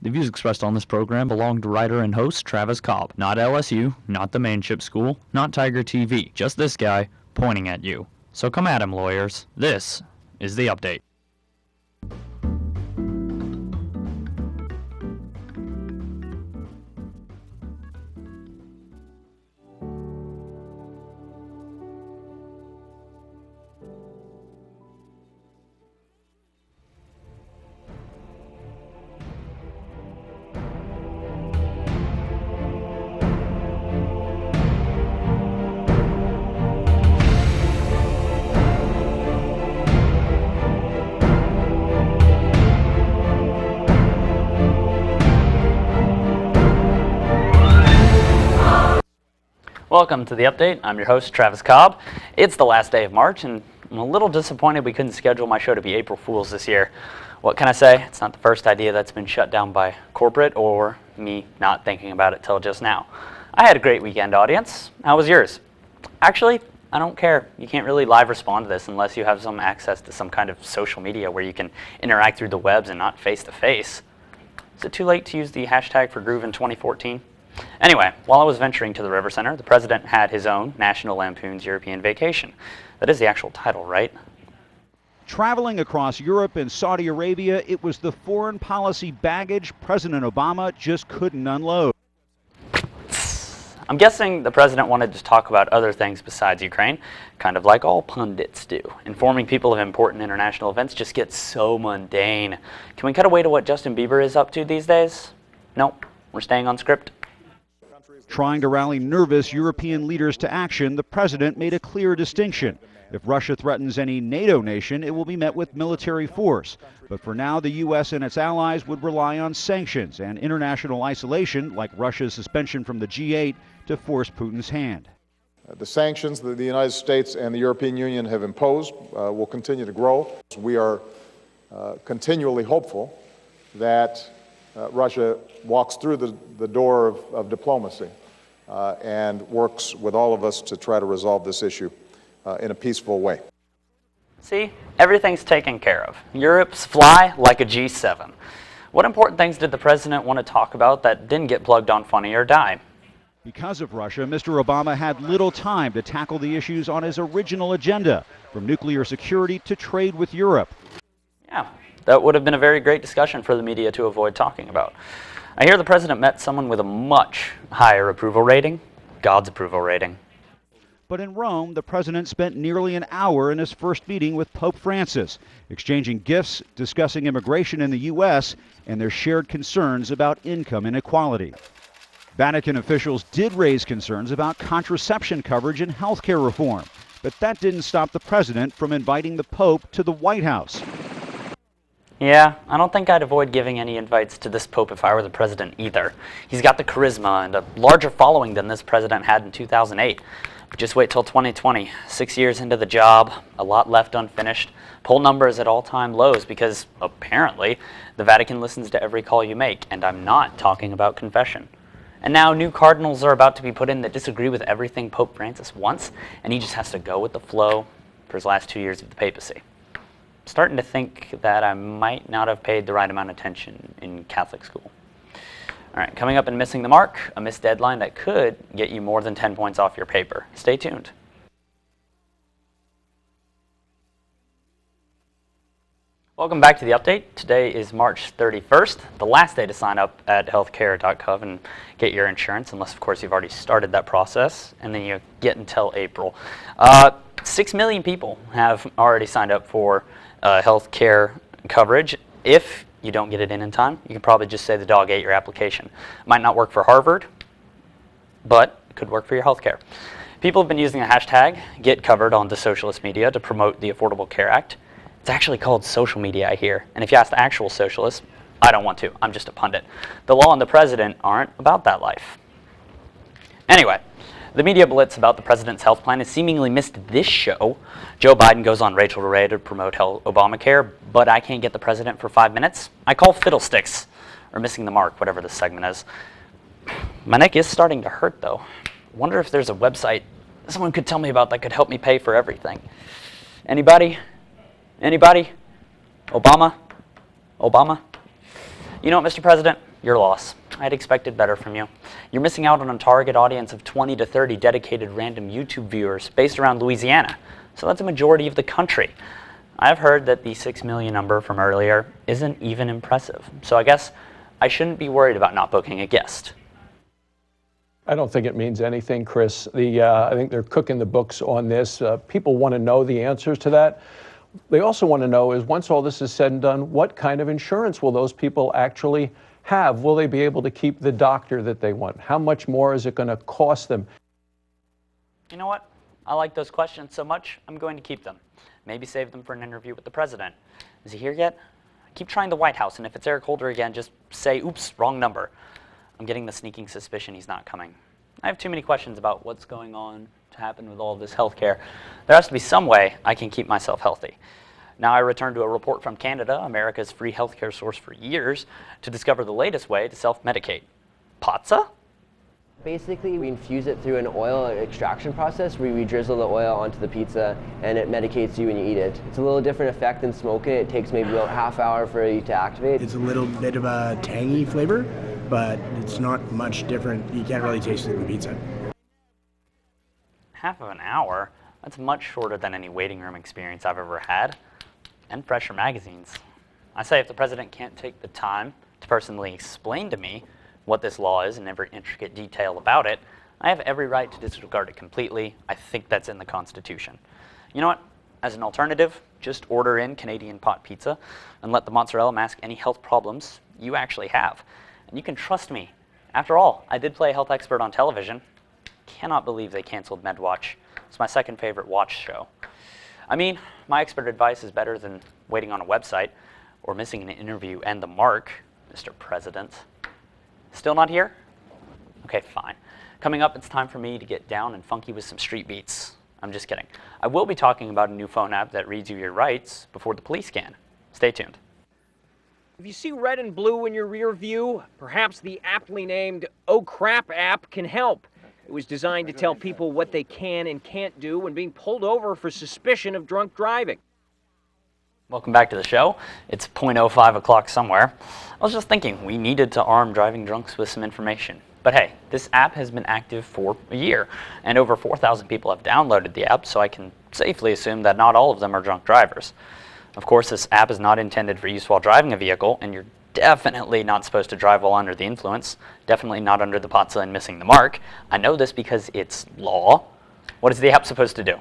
The views expressed on this program belong to writer and host Travis Cobb, not LSU, not the Manship School, not Tiger TV, just this guy pointing at you. So come at him, lawyers. This is The Update. Welcome to The Update. I'm your host, Travis Cobb. It's the last day of March, and I'm a little disappointed we couldn't schedule my show to be April Fool's this year. What can I say? It's not the first idea that's been shut down by corporate or me not thinking about it till just now. I had a great weekend, audience. How was yours? Actually, I don't care. You can't really live respond to this unless you have some access to some kind of social media where you can interact through the webs and not face-to-face. Is it too late to use the hashtag for Groove in 2014? Anyway, while I was venturing to the River Center, the president had his own National Lampoon's European Vacation. That is the actual title, right? Traveling across Europe and Saudi Arabia, it was the foreign policy baggage President Obama just couldn't unload. I'm guessing the president wanted to talk about other things besides Ukraine, kind of like all pundits do. Informing people of important international events just gets so mundane. Can we cut away to what Justin Bieber is up to these days? Nope, we're staying on script. Trying to rally nervous European leaders to action, the president made a clear distinction. If Russia threatens any NATO nation, it will be met with military force. But for now, the U.S. and its allies would rely on sanctions and international isolation, like Russia's suspension from the G8, to force Putin's hand. The sanctions that the United States and the European Union have imposed will continue to grow. We are continually hopeful that Russia walks through the door of diplomacy and works with all of us to try to resolve this issue in a peaceful way. See, everything's taken care of. Europe's fly like a G7. What important things did the president want to talk about that didn't get plugged on Funny or Die? Because of Russia, Mr. Obama had little time to tackle the issues on his original agenda, from nuclear security to trade with Europe. Yeah, that would have been a very great discussion for the media to avoid talking about. I hear the president met someone with a much higher approval rating, God's approval rating. But in Rome, the president spent nearly an hour in his first meeting with Pope Francis, exchanging gifts, discussing immigration in the U.S., and their shared concerns about income inequality. Vatican officials did raise concerns about contraception coverage and health care reform, but that didn't stop the president from inviting the Pope to the White House. Yeah, I don't think I'd avoid giving any invites to this Pope if I were the president either. He's got the charisma and a larger following than this president had in 2008. But just wait till 2020. 6 years into the job, a lot left unfinished. Poll numbers at all-time lows because, apparently, the Vatican listens to every call you make, and I'm not talking about confession. And now new cardinals are about to be put in that disagree with everything Pope Francis wants, and he just has to go with the flow for his last 2 years of the papacy. Starting to think that I might not have paid the right amount of attention in Catholic school. All right, coming up in Missing the Mark, a missed deadline that could get you more than 10 points off your paper. Stay tuned. Welcome back to The Update. Today is March 31st, the last day to sign up at healthcare.gov and get your insurance, unless, of course, you've already started that process, and then you get until April. 6 million people have already signed up for health care coverage. If you don't get it in time, you can probably just say the dog ate your application. Might not work for Harvard, but it could work for your health care. People have been using the hashtag #GetCovered on the socialist media to promote the Affordable Care Act. It's actually called social media, I hear. And if you ask the actual socialists, I don't want to. I'm just a pundit. The law and the president aren't about that life. Anyway, the media blitz about the president's health plan has seemingly missed this show. Joe Biden goes on Rachel Ray to promote Obamacare, but I can't get the president for 5 minutes. I call fiddlesticks, or Missing the Mark, whatever this segment is. My neck is starting to hurt, though. I wonder if there's a website someone could tell me about that could help me pay for everything. Anybody? Anybody? Obama? Obama? You know what, Mr. President? Your loss. I had expected better from you. You're missing out on a target audience of 20 to 30 dedicated random YouTube viewers based around Louisiana. So that's a majority of the country. I've heard that the 6 million number from earlier isn't even impressive. So I guess I shouldn't be worried about not booking a guest. I don't think it means anything, Chris. I think they're cooking the books on this. People want to know the answers to that. They also want to know is once all this is said and done, what kind of insurance will those people actually have? Will they be able to keep the doctor that they want? How much more is it going to cost them? You know what? I like those questions so much, I'm going to keep them. Maybe save them for an interview with the president. Is he here yet? Keep trying the White House, and if it's Eric Holder again, just say, oops, wrong number. I'm getting the sneaking suspicion he's not coming. I have too many questions about what's going on to happen with all of this healthcare. There has to be some way I can keep myself healthy. Now I return to a report from Canada, America's free healthcare source for years, to discover the latest way to self-medicate. Patsa? Basically, we infuse it through an oil extraction process where we drizzle the oil onto the pizza and it medicates you when you eat it. It's a little different effect than smoke it. It takes maybe about half hour for you to activate. It's a little bit of a tangy flavor, but it's not much different. You can't really taste it in the pizza. Half of an hour? That's much shorter than any waiting room experience I've ever had. And fresher magazines. I say if the president can't take the time to personally explain to me what this law is and every intricate detail about it, I have every right to disregard it completely. I think that's in the Constitution. You know what? As an alternative, just order in Canadian pot pizza and let the mozzarella mask any health problems you actually have. And you can trust me. After all, I did play a health expert on television. Cannot believe they canceled MedWatch. It's my second favorite watch show. I mean, my expert advice is better than waiting on a website or missing an interview and the mark, Mr. President. Still not here? Okay, fine. Coming up, it's time for me to get down and funky with some street beats. I'm just kidding. I will be talking about a new phone app that reads you your rights before the police can. Stay tuned. If you see red and blue in your rear view, perhaps the aptly named Oh Crap app can help. It was designed to tell people what they can and can't do when being pulled over for suspicion of drunk driving. Welcome back to the show. It's 0:05 o'clock somewhere. I was just thinking we needed to arm driving drunks with some information. But hey, this app has been active for a year, and over 4,000 people have downloaded the app, so I can safely assume that not all of them are drunk drivers. Of course, this app is not intended for use while driving a vehicle, and you're definitely not supposed to drive while under the influence. Definitely not under the patsa and missing the mark. I know this because it's law. What is the app supposed to do?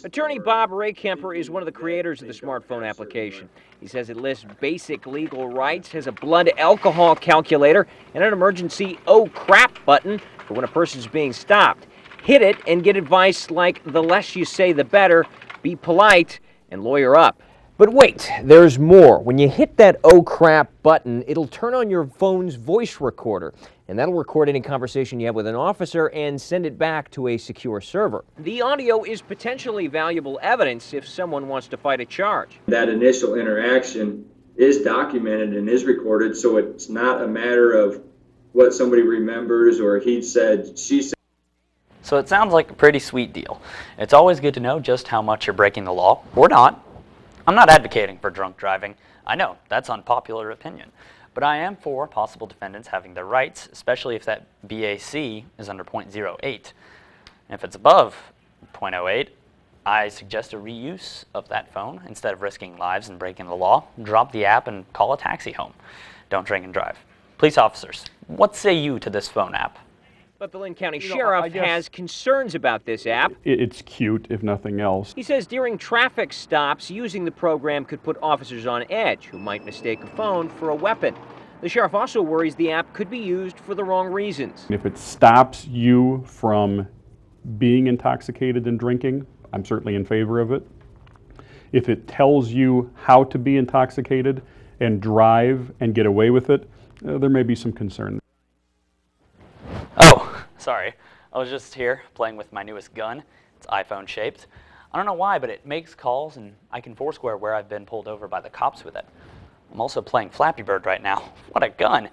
Attorney Bob Raykemper is one of the creators of the smartphone application. He says it lists basic legal rights, has a blood alcohol calculator, and an emergency oh crap button for when a person's being stopped. Hit it and get advice like the less you say the better, be polite, and lawyer up. But wait, there's more. When you hit that oh crap button, it'll turn on your phone's voice recorder, and that'll record any conversation you have with an officer and send it back to a secure server. The audio is potentially valuable evidence if someone wants to fight a charge. That initial interaction is documented and is recorded, so it's not a matter of what somebody remembers or he said, she said. So it sounds like a pretty sweet deal. It's always good to know just how much you're breaking the law, or not. I'm not advocating for drunk driving. I know, that's unpopular opinion. But I am for possible defendants having their rights, especially if that BAC is under 0.08. And if it's above 0.08, I suggest a reuse of that phone. Instead of risking lives and breaking the law, drop the app and call a taxi home. Don't drink and drive. Police officers, what say you to this phone app? But the Linn County Sheriff has concerns about this app. It's cute, if nothing else. He says during traffic stops, using the program could put officers on edge who might mistake a phone for a weapon. The sheriff also worries the app could be used for the wrong reasons. If it stops you from being intoxicated and drinking, I'm certainly in favor of it. If it tells you how to be intoxicated and drive and get away with it, there may be some concern. Oh, sorry. I was just here playing with my newest gun. It's iPhone shaped. I don't know why, but it makes calls and I can foursquare where I've been pulled over by the cops with it. I'm also playing Flappy Bird right now. What a gun.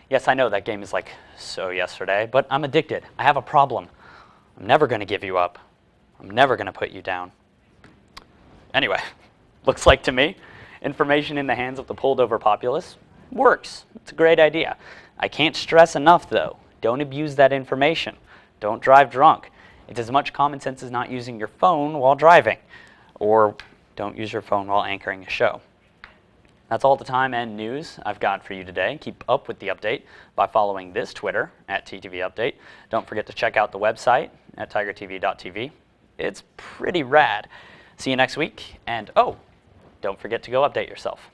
Yes, I know that game is like so yesterday, but I'm addicted. I have a problem. I'm never going to give you up. I'm never going to put you down. Anyway, looks like to me, information in the hands of the pulled over populace works. It's a great idea. I can't stress enough, though, don't abuse that information. Don't drive drunk. It's as much common sense as not using your phone while driving, or don't use your phone while anchoring a show. That's all the time and news I've got for you today. Keep up with the update by following this Twitter at TTV Update. Don't forget to check out the website at tigertv.tv. It's pretty rad. See you next week, and oh, don't forget to go update yourself.